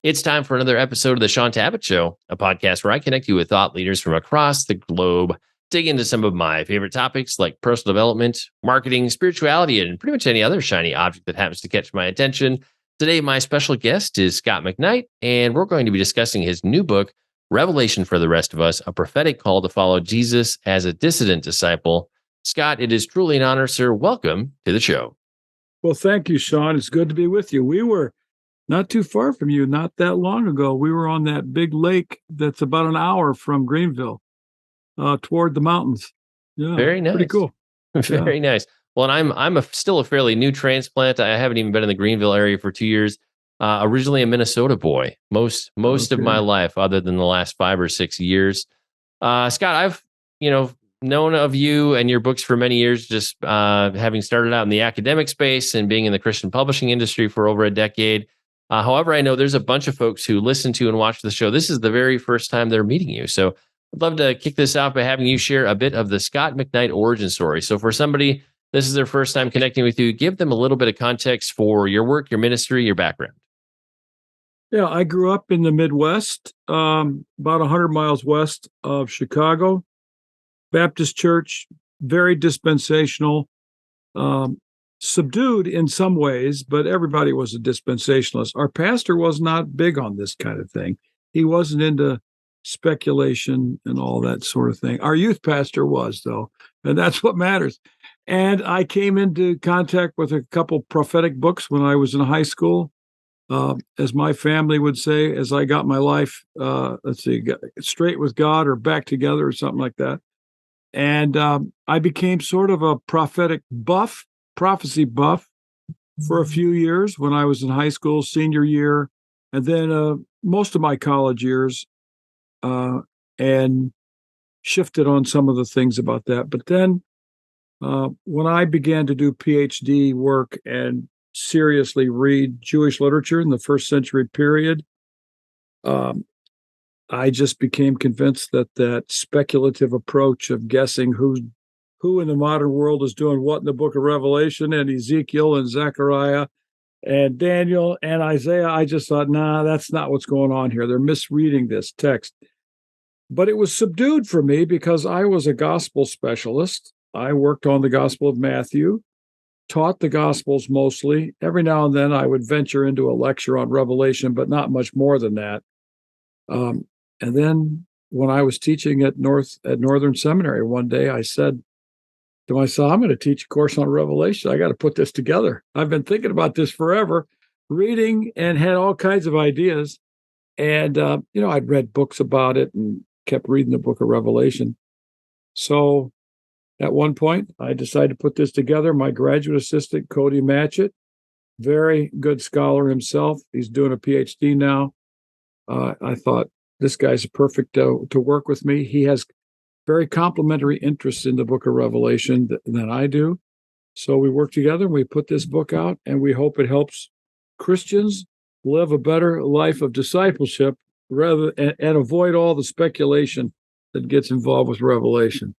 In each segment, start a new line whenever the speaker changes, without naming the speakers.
It's time for another episode of the Shaun Tabatt Show, a podcast where I connect you with thought leaders from across the globe, dig into some of my favorite topics like personal development, marketing, spirituality, and pretty much any other shiny object that happens to catch my attention. Today, my special guest is Scot McKnight, and we're going to be discussing his new book, Revelation for the Rest of Us, a prophetic call to follow Jesus as a dissident disciple. Scot, it is truly an honor, sir. Welcome to the show.
Well, thank you, Shaun. It's good to be with you. We were not too far from you, not that long ago. We were on that big lake that's about an hour from Greenville, toward the mountains. Yeah,
very nice.
Pretty cool.
Very nice. Well, and I'm still a fairly new transplant. I haven't even been in the Greenville area for 2 years. Originally a Minnesota boy, most of my life, other than the last 5 or 6 years. Scot, I've known of you and your books for many years, just having started out in the academic space and being in the Christian publishing industry for over a decade. However, I know there's a bunch of folks who listen to and watch the show. This is the very first time they're meeting you. So I'd love to kick this off by having you share a bit of the Scot McKnight origin story. So for somebody, this is their first time connecting with you, give them a little bit of context for your work, your ministry, your background.
Yeah, I grew up in the Midwest, about 100 miles west of Chicago. Baptist church, very dispensational. Subdued in some ways, but everybody was a dispensationalist. Our pastor was not big on this kind of thing. He wasn't into speculation and all that sort of thing. Our youth pastor was, though, and that's what matters. And I came into contact with a couple prophetic books when I was in high school. As my family would say, as I got my life, straight with God or back together or something like that. And I became sort of a prophecy buff for a few years when I was in high school, senior year, and then most of my college years, and shifted on some of the things about that. But then when I began to do PhD work and seriously read Jewish literature in the first century period, I just became convinced that speculative approach of guessing who in the modern world is doing what in the book of Revelation and Ezekiel and Zechariah and Daniel and Isaiah, I just thought, nah, that's not what's going on here. They're misreading this text. But it was subdued for me because I was a gospel specialist. I worked on the Gospel of Matthew, taught the Gospels mostly. Every now and then I would venture into a lecture on Revelation, but not much more than that. And then when I was teaching at Northern Seminary one day, I said to myself, I'm going to teach a course on Revelation. I got to put this together. I've been thinking about this forever, reading and had all kinds of ideas. And, I'd read books about it and kept reading the book of Revelation. So at one point, I decided to put this together. My graduate assistant, Cody Matchett, very good scholar himself. He's doing a PhD now. I thought, this guy's perfect to work with me. He has very complementary interests in the book of Revelation than I do. So we work together and we put this book out, and we hope it helps Christians live a better life of discipleship and avoid all the speculation that gets involved with Revelation.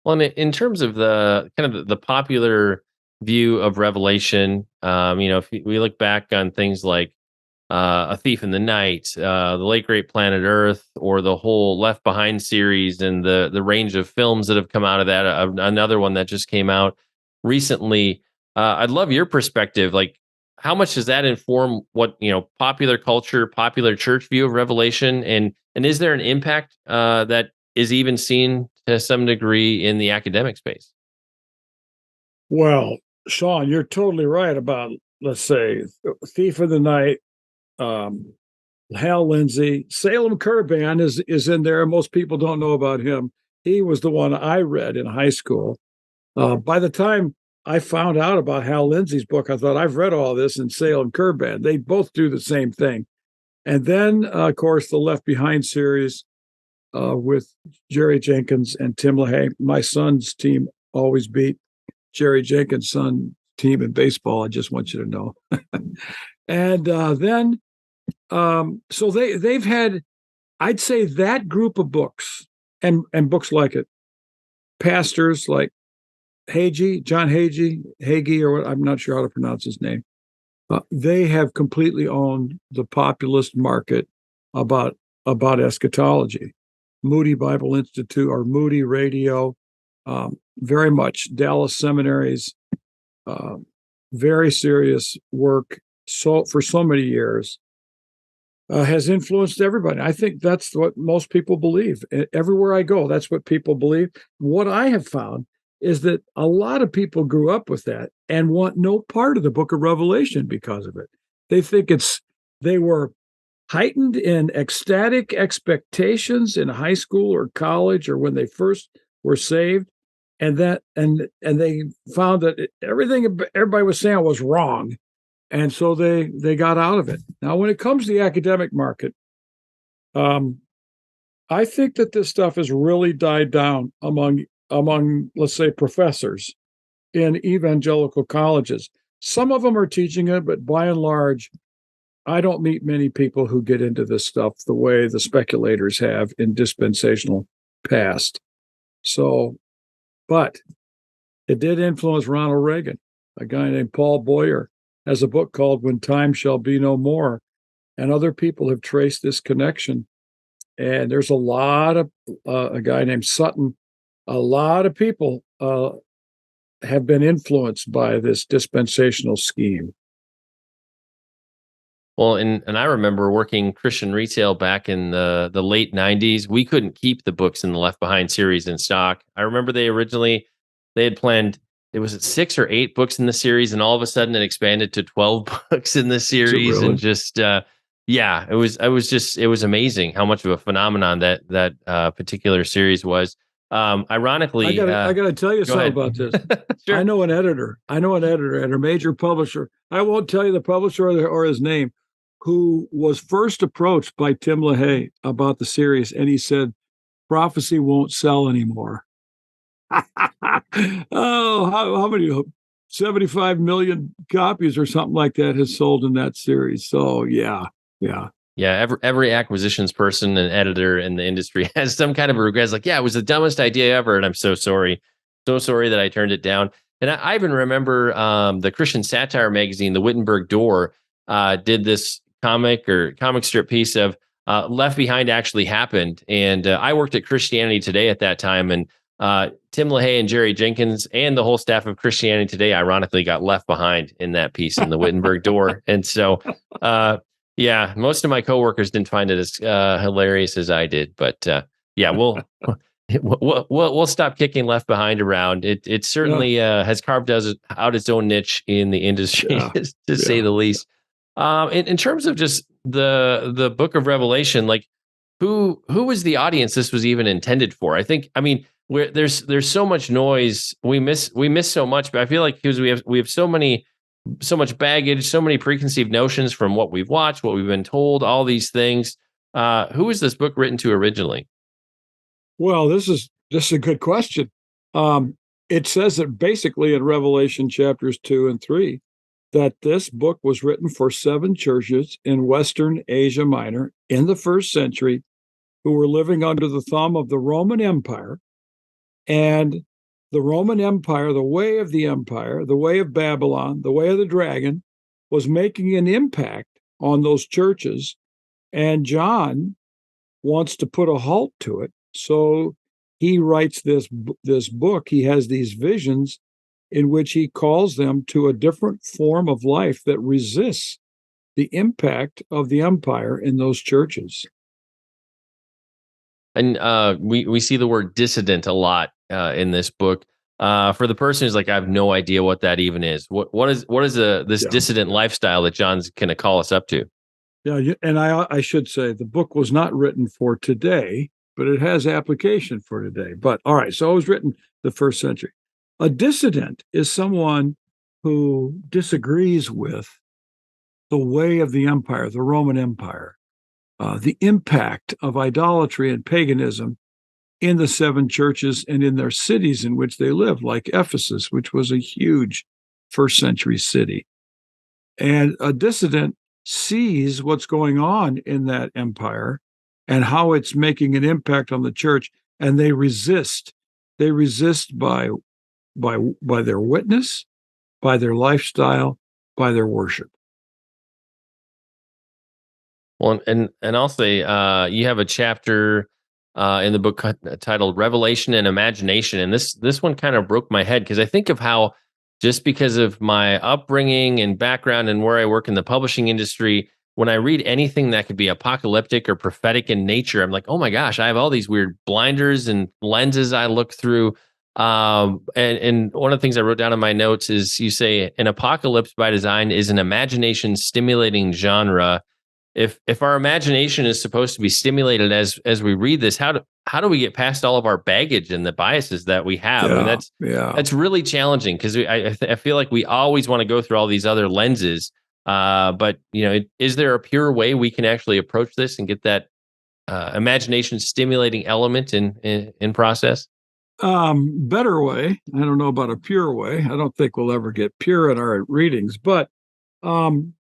Well, in terms of the kind of the popular view of Revelation, if we look back on things like A Thief in the Night, the late great Planet Earth, or the whole Left Behind series and the range of films that have come out of that. Another one that just came out recently. I'd love your perspective. Like, how much does that inform what popular culture, popular church view of Revelation, and is there an impact that is even seen to some degree in the academic space?
Well, Shaun, you're totally right about, let's say, Thief in the Night. Hal Lindsey, Salem Kurban is in there. Most people don't know about him. He was the one I read in high school. By the time I found out about Hal Lindsey's book, I thought, I've read all this in Salem Kurban. They both do the same thing. And then, of course, the Left Behind series with Jerry Jenkins and Tim LaHaye. My son's team always beat Jerry Jenkins' son team in baseball. I just want you to know. And then, so they've had, I'd say, that group of books and books like it. Pastors like John Hagee, or what, I'm not sure how to pronounce his name. They have completely owned the populist market about eschatology. Moody Bible Institute or Moody Radio, very much Dallas seminaries, very serious work. So for so many years, has influenced everybody. I think that's what most people believe. Everywhere I go, that's what people believe. What I have found is that a lot of people grew up with that and want no part of the book of Revelation because of it. They think they were heightened in ecstatic expectations in high school or college or when they first were saved, and they found that everything everybody was saying was wrong, and so they got out of it. Now, when it comes to the academic market, I think that this stuff has really died down among let's say professors in evangelical colleges. Some of them are teaching it, but by and large, I don't meet many people who get into this stuff the way the speculators have in dispensational past. So, but it did influence Ronald Reagan. A guy named Paul Boyer has a book called When Time Shall Be No More, and other people have traced this connection. And there's a lot of, a guy named Sutton, a lot of people have been influenced by this dispensational scheme.
Well, and I remember working Christian retail back in the late 90s. We couldn't keep the books in the Left Behind series in stock. I remember they had planned, it was 6 or 8 books in the series, and all of a sudden it expanded to 12 books in the series.
Really?
And just it was amazing how much of a phenomenon that particular series was. Ironically,
I got to tell you something
ahead.
about this.
Sure.
I know an editor at a major publisher. I won't tell you the publisher or his name, who was first approached by Tim LaHaye about the series, and he said, "Prophecy won't sell anymore." Oh, how many? 75 million copies or something like that has sold in that series. So yeah.
Yeah, every acquisitions person and editor in the industry has some kind of a regret. It's like, yeah, it was the dumbest idea ever, and I'm so sorry that I turned it down. And I even remember the Christian satire magazine, the Wittenberg Door, did this comic strip piece of Left Behind actually happened, and I worked at Christianity Today at that time, and Tim LaHaye and Jerry Jenkins and the whole staff of Christianity Today, ironically, got left behind in that piece in the Wittenberg Door, and so. Yeah, most of my coworkers didn't find it as hilarious as I did, but we'll stop kicking Left Behind around. It certainly has carved out its own niche in the industry, to say the least. In terms of just the Book of Revelation, like who was the audience this was even intended for? I mean, there's so much noise, we miss so much, but I feel like because we have so much baggage, so many preconceived notions from what we've watched, what we've been told, all these things. Who was this book written to originally?
Well, this is a good question. It says that basically in Revelation chapters 2 and 3, that this book was written for 7 churches in Western Asia Minor in the first century who were living under the thumb of the Roman Empire. And the Roman Empire, the way of the empire, the way of Babylon, the way of the dragon, was making an impact on those churches. And John wants to put a halt to it. So he writes this book. He has these visions in which he calls them to a different form of life that resists the impact of the empire in those churches.
And we see the word dissident a lot in this book. For the person who's like, I have no idea what that even is. What is this dissident lifestyle that John's going to call us up to?
Yeah, and I should say the book was not written for today, but it has application for today. But all right, so it was written the first century. A dissident is someone who disagrees with the way of the empire, the Roman Empire, the impact of idolatry and paganism in the 7 churches and in their cities in which they live, like Ephesus, which was a huge first century city. And a dissident sees what's going on in that empire and how it's making an impact on the church, and they resist. They resist by their witness, by their lifestyle, by their worship.
Well, and I'll say you have a chapter in the book titled "Revelation and Imagination," and this one kind of broke my head because I think of how just because of my upbringing and background and where I work in the publishing industry, when I read anything that could be apocalyptic or prophetic in nature, I'm like, oh my gosh, I have all these weird blinders and lenses I look through. And one of the things I wrote down in my notes is you say an apocalypse by design is an imagination stimulating genre. If our imagination is supposed to be stimulated as we read this, how do we get past all of our baggage and the biases that we have? I mean, that's really challenging because I feel like we always want to go through all these other lenses. But is there a pure way we can actually approach this and get that imagination stimulating element in process?
Better way. I don't know about a pure way. I don't think we'll ever get pure in our readings, but um,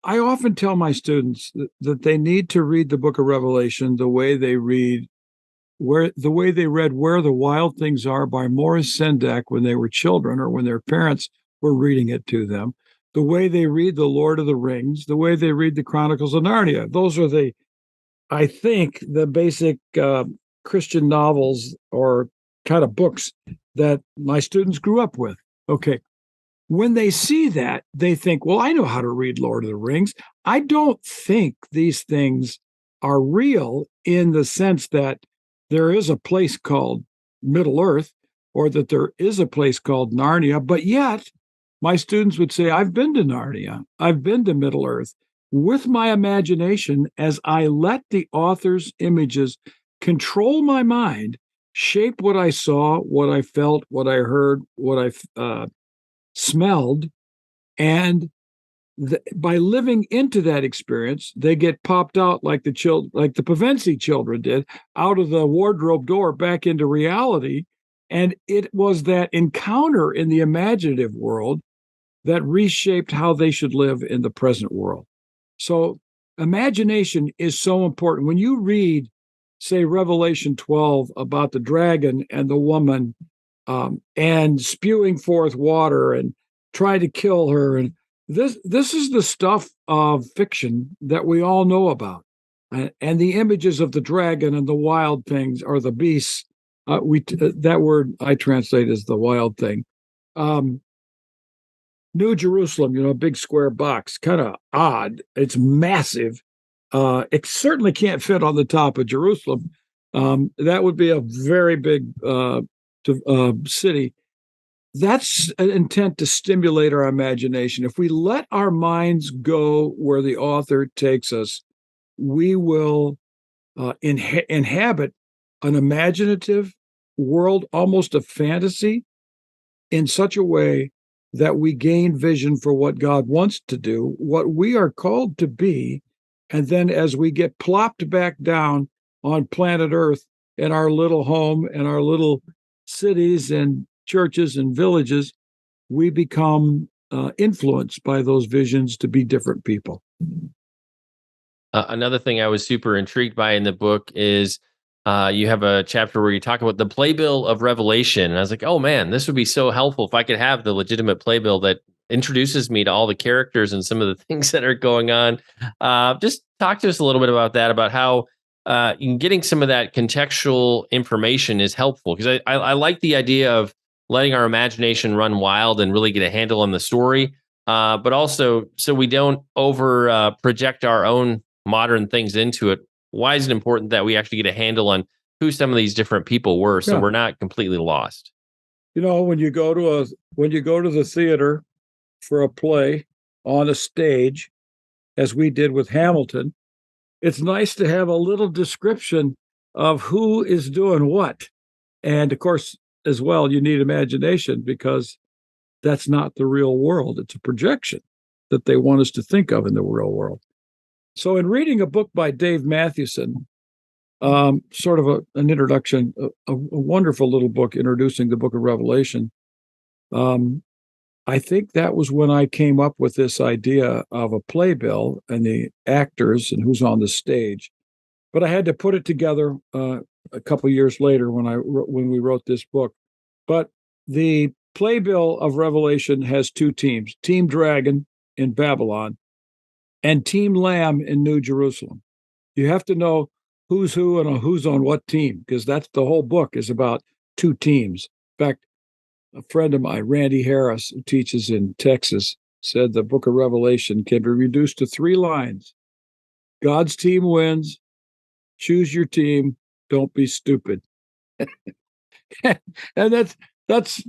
I often tell my students that they need to read the book of Revelation the way they read Where the Wild Things Are by Morris Sendak when they were children or when their parents were reading it to them, the way they read the Lord of the Rings, the way they read the Chronicles of Narnia. Those are I think, the basic Christian novels or kind of books that my students grew up with. Okay. When they see that, they think, well, I know how to read Lord of the Rings. I don't think these things are real in the sense that there is a place called Middle Earth or that there is a place called Narnia. But yet, my students would say, I've been to Narnia, I've been to Middle Earth with my imagination as I let the author's images control my mind, shape what I saw, what I felt, what I heard, what I smelled, and by living into that experience, they get popped out like the Pevensie children did, out of the wardrobe door back into reality. And it was that encounter in the imaginative world that reshaped how they should live in the present world. So imagination is so important. When you read, say, Revelation 12 about the dragon and the woman and spewing forth water and try to kill her. And this is the stuff of fiction that we all know about. And the images of the dragon and the wild things or the beasts, that word I translate as the wild thing. New Jerusalem, a big square box, kind of odd. It's massive. It certainly can't fit on the top of Jerusalem. That would be a very big city. That's an intent to stimulate our imagination. If we let our minds go where the author takes us, we will inhabit an imaginative world, almost a fantasy, in such a way that we gain vision for what God wants to do, what we are called to be. And then as we get plopped back down on planet Earth in our little home and our little cities and churches and villages, we become influenced by those visions to be different people.
Another thing I was super intrigued by in the book is you have a chapter where you talk about the Playbill of Revelation. And I was like, oh man, this would be so helpful if I could have the legitimate playbill that introduces me to all the characters and some of the things that are going on. Just talk to us a little bit about that, about how getting some of that contextual information is helpful. Because I like the idea of letting our imagination run wild and really get a handle on the story. But also, so we don't over project our own modern things into it. Why is it important that we actually get a handle on who some of these different people were, so we're not completely lost?
When you go to the theater for a play on a stage, as we did with Hamilton, it's nice to have a little description of who is doing what. And of course, as well, you need imagination because that's not the real world. It's a projection that they want us to think of in the real world. So in reading a book by Dave Mathewson, sort of an introduction, a wonderful little book introducing the book of Revelation, I think that was when I came up with this idea of a playbill and the actors and who's on the stage. But I had to put it together a couple years later when we wrote this book. But the Playbill of Revelation has two teams: Team Dragon in Babylon and Team Lamb in New Jerusalem. You have to know who's who and who's on what team, because that's the whole book is about two teams. In fact, a friend of mine, Randy Harris, who teaches in Texas, said the book of Revelation can be reduced to 3 lines. God's team wins. Choose your team. Don't be stupid. And that's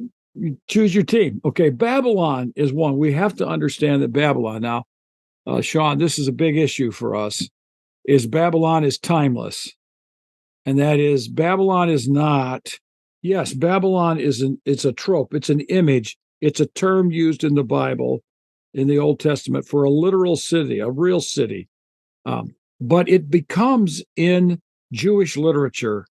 choose your team. Okay, Babylon is one. We have to understand that Babylon, now, Shaun, this is a big issue for us, is Babylon is timeless. And that is, Babylon is not, yes, Babylon it's a trope, it's an image, it's a term used in the Bible, in the Old Testament, for a literal city, a real city. But it becomes in Jewish literature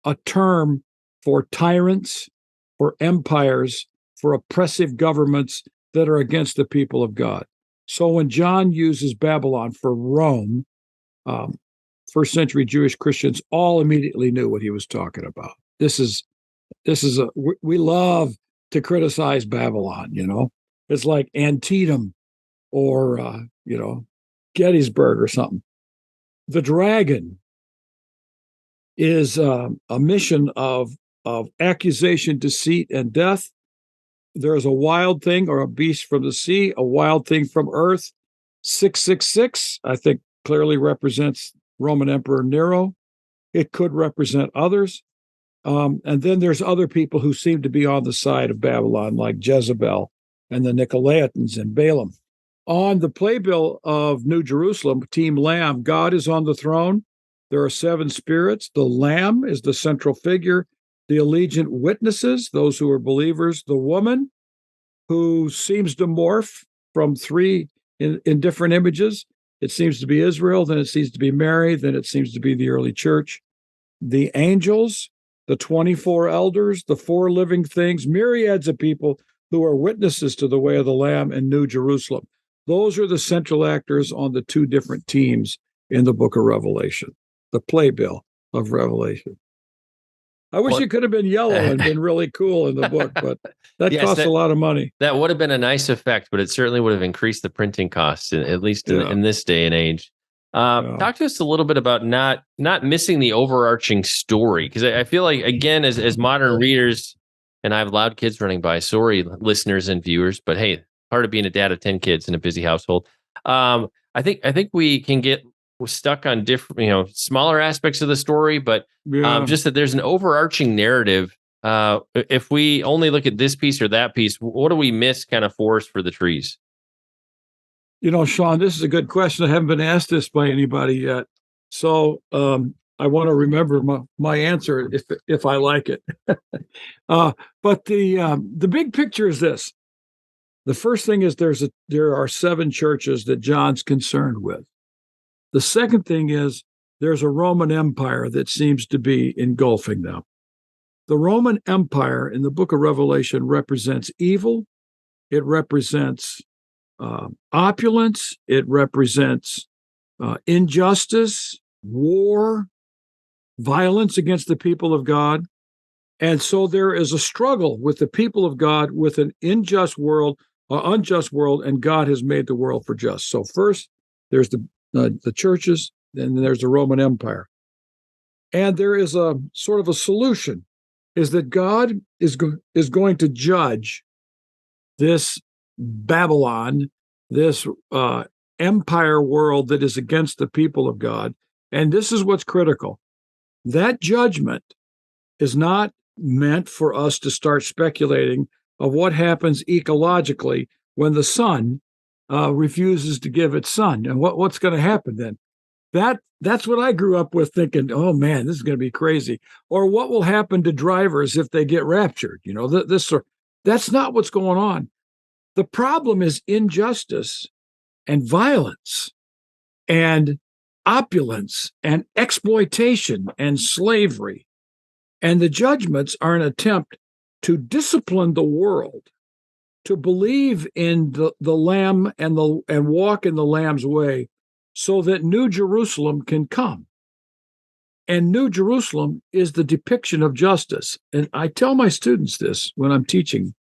a term for tyrants, for empires, for oppressive governments that are against the people of God. So when John uses Babylon for Rome, first century Jewish Christians all immediately knew what he was talking about. We love to criticize Babylon, It's like Antietam or, Gettysburg or something. The dragon is a mission of accusation, deceit, and death. There is a wild thing or a beast from the sea, a wild thing from earth. 666, I think, clearly represents Roman Emperor Nero. It could represent others. And then there's other people who seem to be on the side of Babylon, like Jezebel and the Nicolaitans and Balaam. On the playbill of New Jerusalem, Team Lamb, God is on the throne. There are 7 spirits. The Lamb is the central figure. The allegiant witnesses, those who are believers. The woman, who seems to morph from 3 in different images. It seems to be Israel, then it seems to be Mary, then it seems to be the early church. The angels, the 24 elders, the 4 living things, myriads of people who are witnesses to the way of the Lamb in New Jerusalem. Those are the central actors on the 2 different teams in the book of Revelation, the playbill of Revelation. I wish it could have been yellow and been really cool in the book, but that costs a lot of money.
That would have been a nice effect, but it certainly would have increased the printing costs, at least in this day and age. Talk to us a little bit about not missing the overarching story, because I feel like, again, as modern readers, and I have loud kids running by, sorry, listeners and viewers, but hey, part of being a dad of 10 kids in a busy household. I think we can get stuck on different, smaller aspects of the story, but just that there's an overarching narrative. If we only look at this piece or that piece, what do we miss kind of forest for the trees?
Shaun, this is a good question. I haven't been asked this by anybody yet. So I want to remember my answer if I like it. But the big picture is this. The first thing is there are 7 churches that John's concerned with. The second thing is there's a Roman Empire that seems to be engulfing them. The Roman Empire in the book of Revelation represents evil. It represents opulence. It represents injustice, war, violence against the people of God. And so there is a struggle with the people of God with an unjust world, and God has made the world for just. So first, there's the churches, and then there's the Roman Empire. And there is a sort of a solution, is that God is going to judge this Babylon, this empire world that is against the people of God. And this is what's critical. That judgment is not meant for us to start speculating of what happens ecologically when the sun refuses to give its son, and what's going to happen then. That's what I grew up with, thinking, oh man, this is going to be crazy. Or what will happen to drivers if they get raptured? That's not what's going on. The problem is injustice and violence and opulence and exploitation and slavery. And the judgments are an attempt to discipline the world to believe in the Lamb and walk in the Lamb's way, so that New Jerusalem can come. And New Jerusalem is the depiction of justice. And I tell my students this when I'm teaching.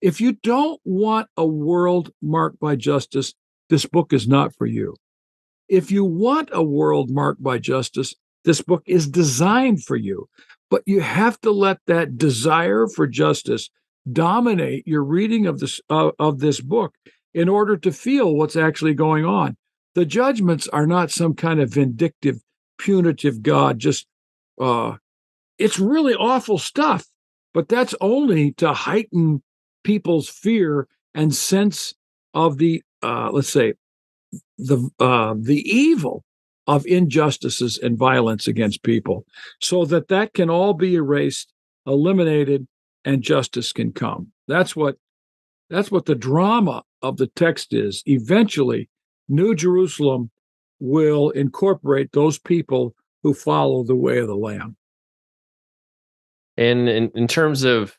If you don't want a world marked by justice, this book is not for you. If you want a world marked by justice, this book is designed for you. But you have to let that desire for justice dominate your reading of this book in order to feel what's actually going on. The judgments are not some kind of vindictive, punitive God. Just it's really awful stuff, but that's only to heighten people's fear and sense of the let's say the evil of injustices and violence against people, so that can all be erased, eliminated, and justice can come. That's what the drama of the text is. Eventually, New Jerusalem will incorporate those people who follow the way of the Lamb.
And in terms of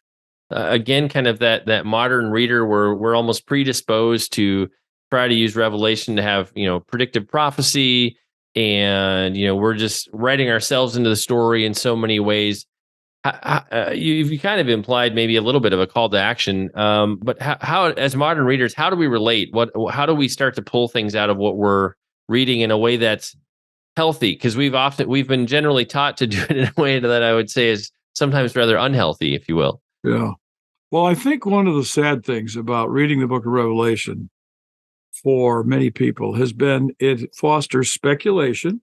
again, kind of that modern reader, we're almost predisposed to try to use Revelation to have predictive prophecy, and we're just writing ourselves into the story in so many ways. You kind of implied maybe a little bit of a call to action, but how as modern readers, how do we relate? How do we start to pull things out of what we're reading in a way that's healthy? Because we've been generally taught to do it in a way that I would say is sometimes rather unhealthy, if you will.
Yeah. Well, I think one of the sad things about reading the book of Revelation for many people has been it fosters speculation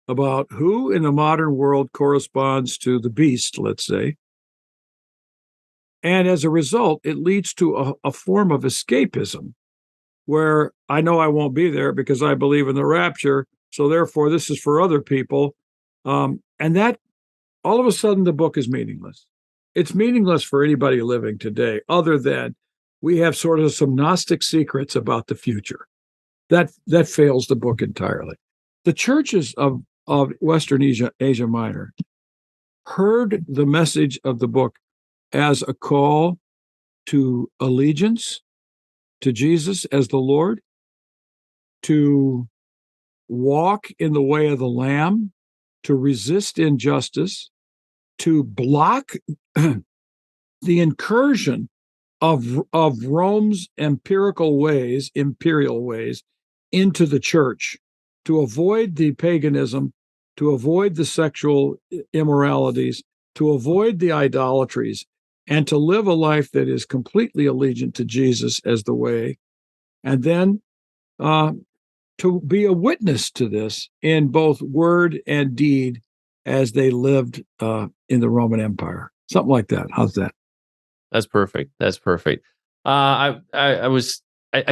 about who in the modern world corresponds to the beast, let's say. And as a result, it leads to a form of escapism where I know I won't be there because I believe in the rapture. So therefore, this is for other people. And that all of a sudden, the book is meaningless. It's meaningless for anybody living today, other than we have sort of some Gnostic secrets about the future. That fails the book entirely. The churches of Western Asia Minor heard the message of the book as a call to allegiance to Jesus as the Lord, to walk in the way of the Lamb, to resist injustice, to block the incursion of Rome's imperial ways into the church, to avoid the paganism, to avoid the sexual immoralities, to avoid the idolatries, and to live a life that is completely allegiant to Jesus as the way, and then to be a witness to this in both word and deed as they lived in the Roman Empire. Something like that. How's that?
That's perfect. That's perfect. I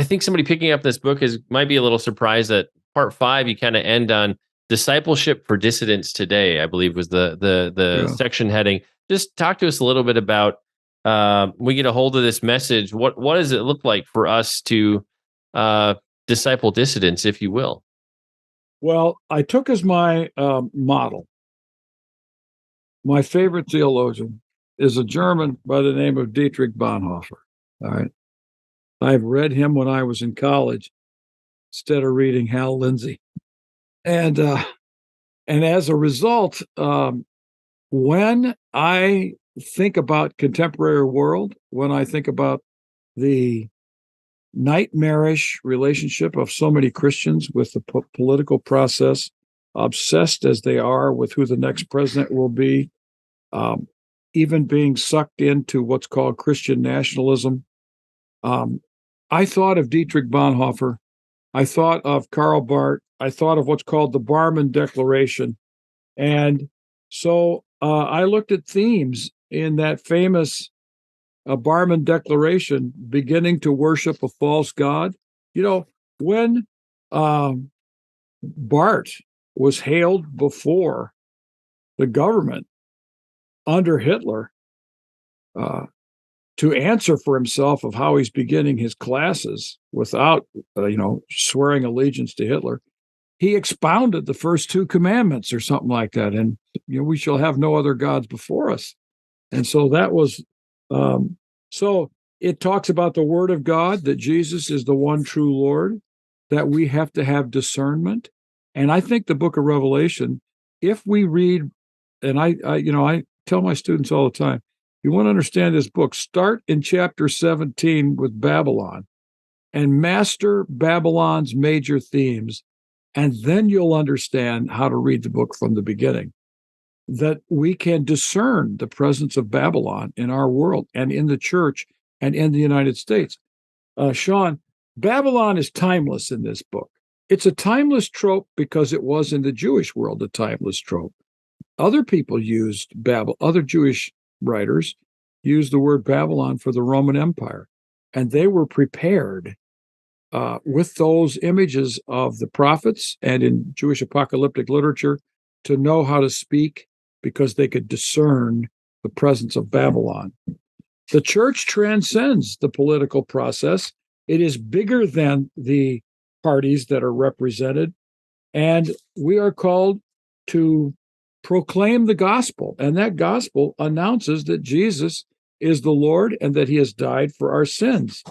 think somebody picking up this book might be a little surprised that part 5 you kind of end on discipleship for dissidents today, I believe was the section heading. Just talk to us a little bit about we get a hold of this message. What does it look like for us to disciple dissidents, if you will?
Well, I took as my model. My favorite theologian is a German by the name of Dietrich Bonhoeffer. All right. I've read him when I was in college instead of reading Hal Lindsey. And as a result, when I think about contemporary world, when I think about the nightmarish relationship of so many Christians with the political process, obsessed as they are with who the next president will be, even being sucked into what's called Christian nationalism. I thought of Dietrich Bonhoeffer. I thought of Karl Barth. I thought of what's called the Barmen Declaration. And so I looked at themes in that famous Barmen Declaration, beginning to worship a false god. When Barth was hailed before the government under Hitler to answer for himself of how he's beginning his classes without, swearing allegiance to Hitler, he expounded the first 2 commandments or something like that. And, we shall have no other gods before us. And so that was, so it talks about the word of God, that Jesus is the one true Lord, that we have to have discernment. And I think the book of Revelation, if we read, and I tell my students all the time, you want to understand this book, start in chapter 17 with Babylon and master Babylon's major themes, and then you'll understand how to read the book from the beginning. That we can discern the presence of Babylon in our world and in the church and in the United States. Shaun, Babylon is timeless in this book. It's a timeless trope because it was in the Jewish world a timeless trope. Other people used other Jewish writers used the word Babylon for the Roman Empire, and they were prepared with those images of the prophets and in Jewish apocalyptic literature to know how to speak because they could discern the presence of Babylon. The church transcends the political process. It is bigger than the parties that are represented, and we are called to proclaim the gospel, and that gospel announces that Jesus is the Lord and that he has died for our sins.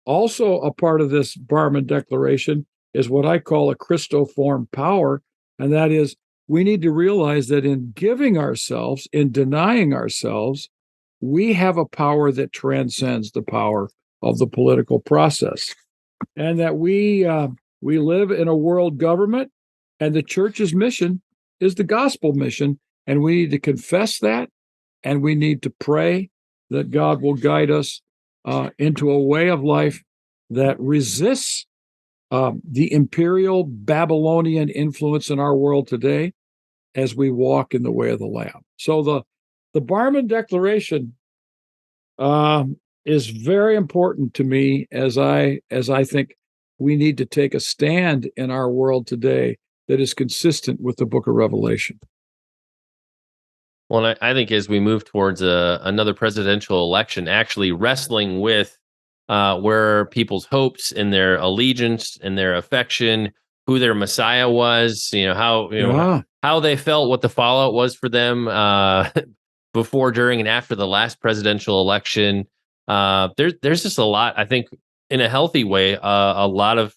Also, a part of this Barmen Declaration is what I call a Christoform power, and that is we need to realize that in giving ourselves, in denying ourselves, we have a power that transcends the power of the political process, and that we live in a world government, and the church's mission is the gospel mission, and we need to confess that, and we need to pray that God will guide us into a way of life that resists the imperial Babylonian influence in our world today as we walk in the way of the Lamb. So the Barmen Declaration is very important to me as I think we need to take a stand in our world today that is consistent with the book of Revelation.
Well, I think as we move towards another presidential election, actually wrestling with where people's hopes and their allegiance and their affection, who their Messiah was, how they felt, what the fallout was for them before, during, and after the last presidential election. There's just a lot, I think, in a healthy way, a lot of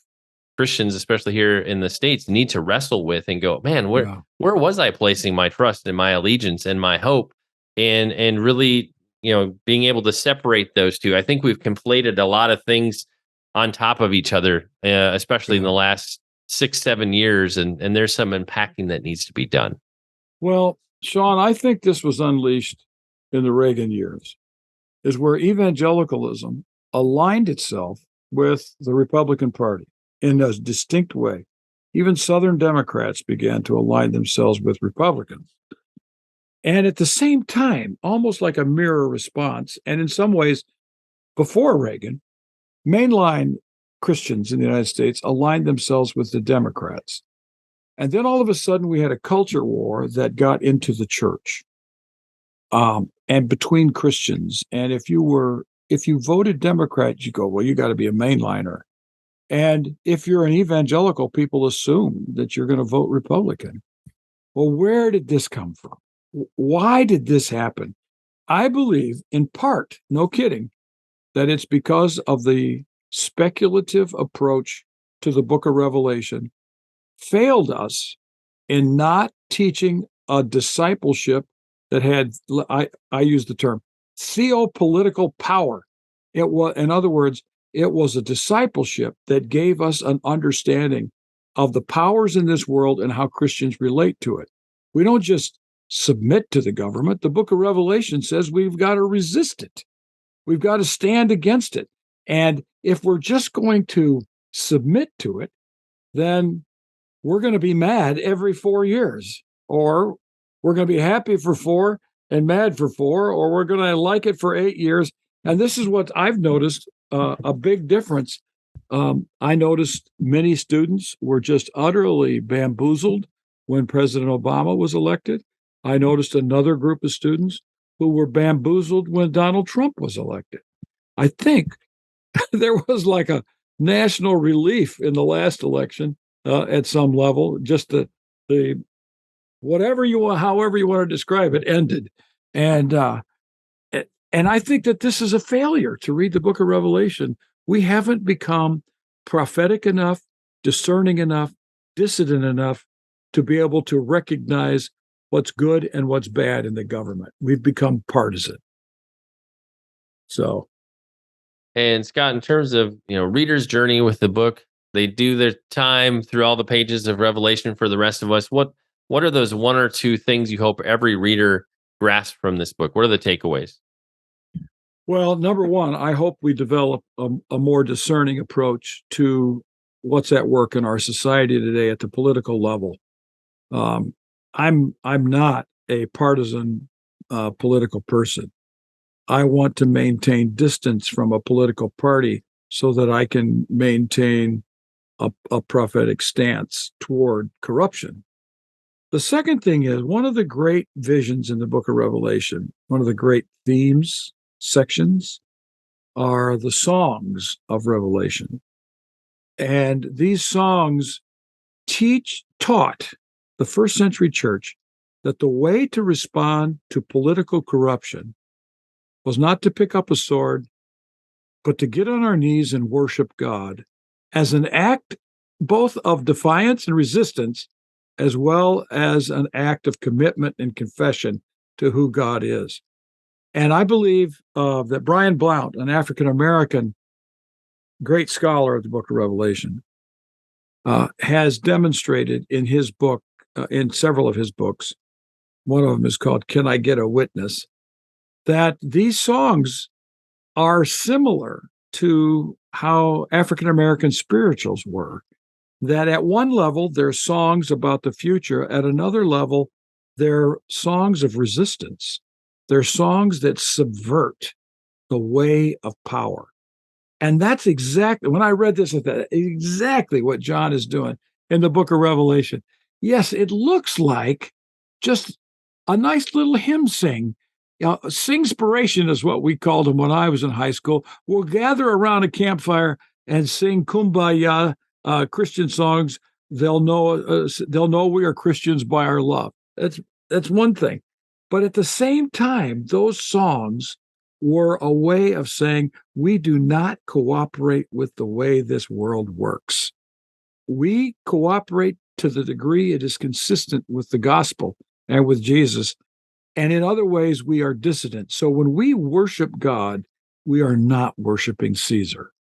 Christians, especially here in the States, need to wrestle with and go, man, where was I placing my trust and my allegiance and my hope? And really, being able to separate those two. I think we've conflated a lot of things on top of each other, especially in the last 6-7 years. And there's some unpacking that needs to be done.
Well, Shaun, I think this was unleashed in the Reagan years, is where evangelicalism aligned itself with the Republican Party in a distinct way. Even Southern Democrats began to align themselves with Republicans. And at the same time, almost like a mirror response, and in some ways, before Reagan, mainline Christians in the United States aligned themselves with the Democrats. And then all of a sudden, we had a culture war that got into the church and between Christians. And if you voted Democrat, you go, well, you got to be a mainliner. And if you're an evangelical, people assume that you're going to vote Republican. Well, where did this come from? Why did this happen? I believe, in part, no kidding, that it's because of the speculative approach to the book of Revelation failed us in not teaching a discipleship that had, I use the term, theopolitical power. It was, in other words, it was a discipleship that gave us an understanding of the powers in this world and how Christians relate to it. We don't just submit to the government. The book of Revelation says we've got to resist it. We've got to stand against it. And if we're just going to submit to it, then we're going to be mad every 4 years, or we're going to be happy for 4 and mad for 4, or we're going to like it for 8 years. And this is what I've noticed, a big difference. I noticed many students were just utterly bamboozled when President Obama was elected. I noticed another group of students who were bamboozled when Donald Trump was elected. I think there was like a national relief in the last election at some level. Just the whatever you want, however you want to describe it, ended. And I think that this is a failure to read the book of Revelation. We haven't become prophetic enough, discerning enough, dissident enough to be able to recognize what's good and what's bad in the government. We've become partisan. So,
And Scott, in terms of readers' journey with the book, they do their time through all the pages of Revelation. For the rest of us, what are those one or two things you hope every reader grasps from this book? What are the takeaways?
Well, number one, I hope we develop a more discerning approach to what's at work in our society today at the political level. I'm not a partisan political person. I want to maintain distance from a political party so that I can maintain a prophetic stance toward corruption. The second thing is, one of the great visions in the book of Revelation, one of the great themes, sections, are the songs of Revelation. And these songs taught the first century church that the way to respond to political corruption was not to pick up a sword, but to get on our knees and worship God as an act both of defiance and resistance, as well as an act of commitment and confession to who God is. And I believe that Brian Blount, an African-American great scholar of the book of Revelation, has demonstrated in his book, in several of his books, one of them is called Can I Get a Witness?, that these songs are similar to how African-American spirituals were. That at one level, they're songs about the future. At another level, they're songs of resistance. They're songs that subvert the way of power. And that's exactly, when I read this, exactly what John is doing in the book of Revelation. Yes, it looks like just a nice little hymn sing. Singspiration is what we called them when I was in high school. We'll gather around a campfire and sing Kumbaya, Christian songs. They'll know we are Christians by our love. That's one thing. But at the same time, those songs were a way of saying we do not cooperate with the way this world works. We cooperate to the degree it is consistent with the gospel and with Jesus. And in other ways, we are dissident. So when we worship God, we are not worshiping Caesar.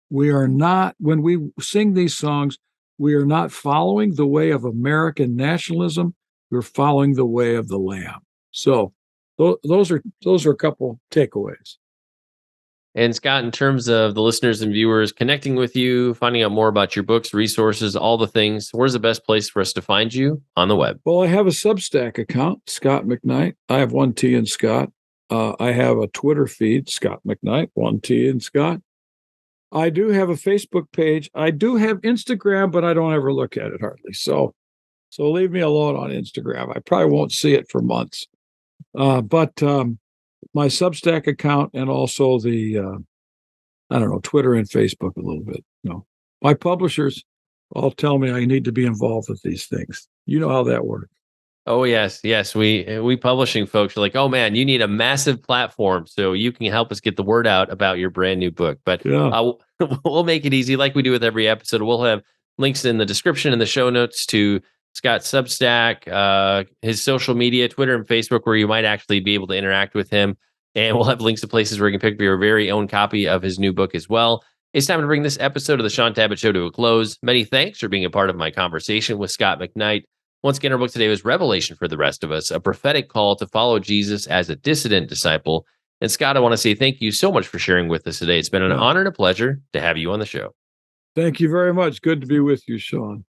We are not, when we sing these songs, we are not following the way of American nationalism. We're following the way of the Lamb. So those are a couple takeaways.
And Scott, in terms of the listeners and viewers connecting with you, finding out more about your books, resources, all the things, where's the best place for us to find you on the web?
Well, I have a Substack account, Scot McKnight. I have one T in Scott. I have a Twitter feed, Scot McKnight, one T in Scott. I do have a Facebook page. I do have Instagram, but I don't ever look at it hardly. So leave me alone on Instagram. I probably won't see it for months. But my Substack account and also the, Twitter and Facebook a little bit. My publishers all tell me I need to be involved with these things. You know how that works.
Oh, yes. We publishing folks are like, oh, man, you need a massive platform so you can help us get the word out about your brand new book. But we'll make it easy like we do with every episode. We'll have links in the description and the show notes to Scott's Substack, his social media, Twitter and Facebook, where you might actually be able to interact with him. And we'll have links to places where you can pick up your very own copy of his new book as well. It's time to bring this episode of the Shaun Tabatt Show to a close. Many thanks for being a part of my conversation with Scot McKnight. Once again, our book today was Revelation for the Rest of Us, a prophetic call to follow Jesus as a dissident disciple. And Scott, I want to say thank you so much for sharing with us today. It's been an honor and a pleasure to have you on the show.
Thank you very much. Good to be with you, Shaun.